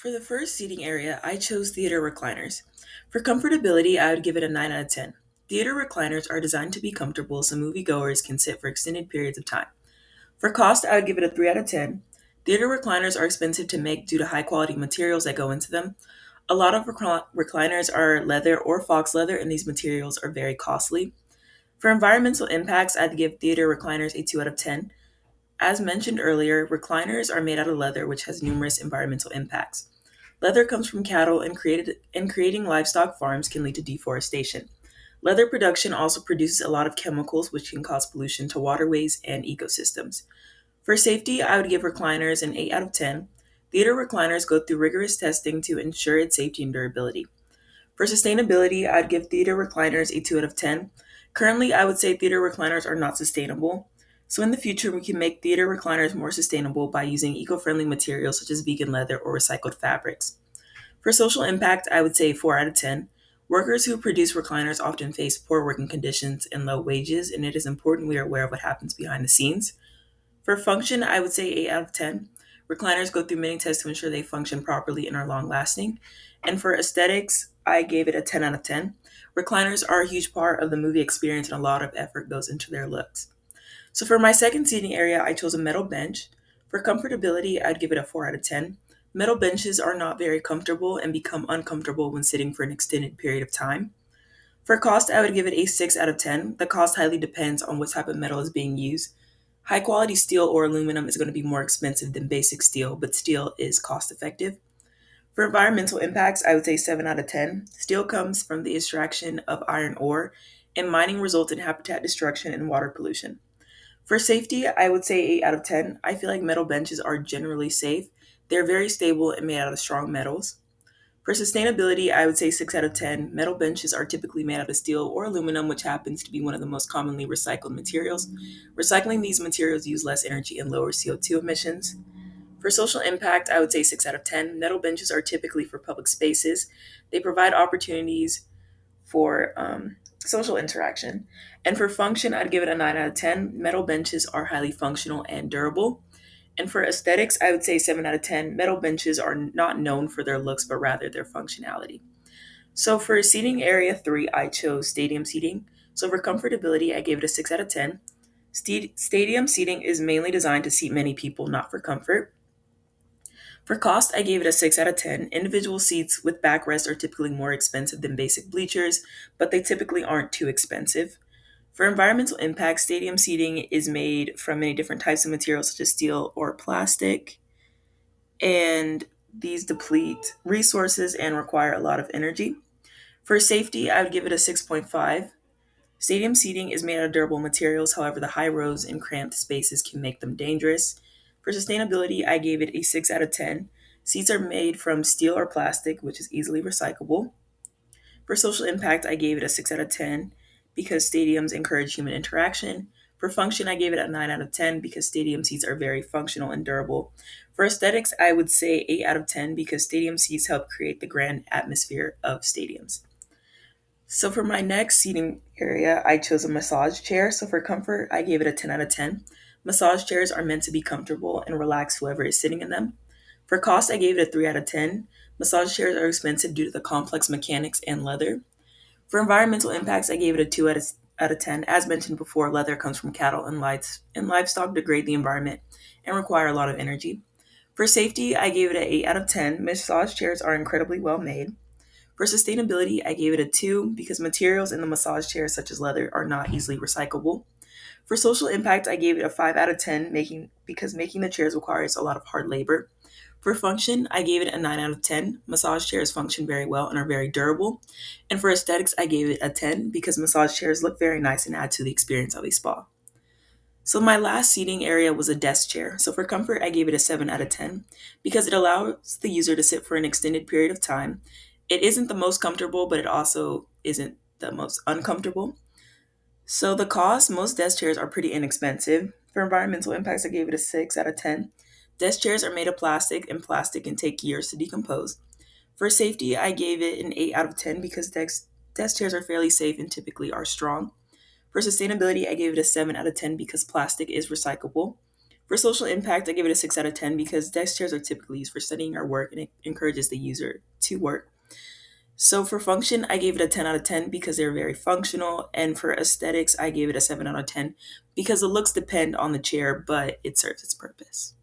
For the first seating area, I chose theater recliners. For comfortability, I would give it a 9 out of 10. Theater recliners are designed to be comfortable so moviegoers can sit for extended periods of time. For cost, I would give it a 3 out of 10. Theater recliners are expensive to make due to high quality materials that go into them. A lot of recliners are leather or fox leather, and these materials are very costly. For environmental impacts, I'd give theater recliners a 2 out of 10. As mentioned earlier, recliners are made out of leather, which has numerous environmental impacts. Leather comes from cattle, and creating livestock farms can lead to deforestation. Leather production also produces a lot of chemicals, which can cause pollution to waterways and ecosystems. For safety, I would give recliners an 8 out of 10. Theater recliners go through rigorous testing to ensure its safety and durability. For sustainability, I'd give theater recliners a 2 out of 10. Currently, I would say theater recliners are not sustainable. So, in the future, we can make theater recliners more sustainable by using eco friendly materials such as vegan leather or recycled fabrics. For social impact, I would say 4 out of 10. Workers who produce recliners often face poor working conditions and low wages, and it is important we are aware of what happens behind the scenes. For function, I would say 8 out of 10. Recliners go through many tests to ensure they function properly and are long lasting. And for aesthetics, I gave it a 10 out of 10. Recliners are a huge part of the movie experience, and a lot of effort goes into their looks. So for my second seating area, I chose a metal bench. For comfortability, I'd give it a 4 out of 10. Metal benches are not very comfortable and become uncomfortable when sitting for an extended period of time. For cost, I would give it a 6 out of 10. The cost highly depends on what type of metal is being used. High quality steel or aluminum is going to be more expensive than basic steel, but steel is cost effective. For environmental impacts, I would say 7 out of 10. Steel comes from the extraction of iron ore, and mining results in habitat destruction and water pollution. For safety, I would say 8 out of 10. I feel like metal benches are generally safe. They're very stable and made out of strong metals. For sustainability, I would say 6 out of 10. Metal benches are typically made out of steel or aluminum, which happens to be one of the most commonly recycled materials. Recycling these materials use less energy and lower CO2 emissions. For social impact, I would say 6 out of 10. Metal benches are typically for public spaces. They provide opportunities for social interaction. And for function, I'd give it a 9 out of 10. Metal benches are highly functional and durable. And for aesthetics, I would say 7 out of 10. Metal benches are not known for their looks, but rather their functionality. So for seating area 3, I chose stadium seating. So for comfortability, I gave it a 6 out of 10. Stadium seating is mainly designed to seat many people, not for comfort. For cost, I gave it a 6 out of 10. Individual seats with backrest are typically more expensive than basic bleachers, but they typically aren't too expensive. For environmental impact, stadium seating is made from many different types of materials such as steel or plastic, and these deplete resources and require a lot of energy. For safety, I would give it a 6.5. Stadium seating is made out of durable materials, however, the high rows and cramped spaces can make them dangerous. For sustainability, I gave it a 6 out of 10. Seats are made from steel or plastic, which is easily recyclable. For social impact, I gave it a 6 out of 10 because stadiums encourage human interaction. For function, I gave it a 9 out of 10 because stadium seats are very functional and durable. For aesthetics, I would say 8 out of 10 because stadium seats help create the grand atmosphere of stadiums. So for my next seating area, I chose a massage chair. So for comfort, I gave it a 10 out of 10. Massage chairs are meant to be comfortable and relax whoever is sitting in them. For cost, I gave it a 3 out of 10. Massage chairs are expensive due to the complex mechanics and leather. For environmental impacts, I gave it a 2 out of 10. As mentioned before, leather comes from cattle, and livestock degrade the environment and require a lot of energy. For safety, I gave it an 8 out of 10. Massage chairs are incredibly well made. For sustainability, I gave it a 2 because materials in the massage chair, such as leather, are not easily recyclable. For social impact, I gave it a 5 out of 10 because making the chairs requires a lot of hard labor. For function, I gave it a 9 out of 10. Massage chairs function very well and are very durable. And for aesthetics, I gave it a 10 because massage chairs look very nice and add to the experience of a spa. So my last seating area was a desk chair. So for comfort, I gave it a 7 out of 10 because it allows the user to sit for an extended period of time. It isn't the most comfortable, but it also isn't the most uncomfortable. So the cost, most desk chairs are pretty inexpensive. For environmental impacts, I gave it a 6 out of 10. Desk chairs are made of plastic, and plastic can take years to decompose. For safety, I gave it an 8 out of 10 because desk chairs are fairly safe and typically are strong. For sustainability, I gave it a 7 out of 10 because plastic is recyclable. For social impact, I give it a 6 out of 10 because desk chairs are typically used for studying or work and it encourages the user to work. So for function, I gave it a 10 out of 10 because they're very functional. And for aesthetics, I gave it a 7 out of 10 because the looks depend on the chair, but it serves its purpose.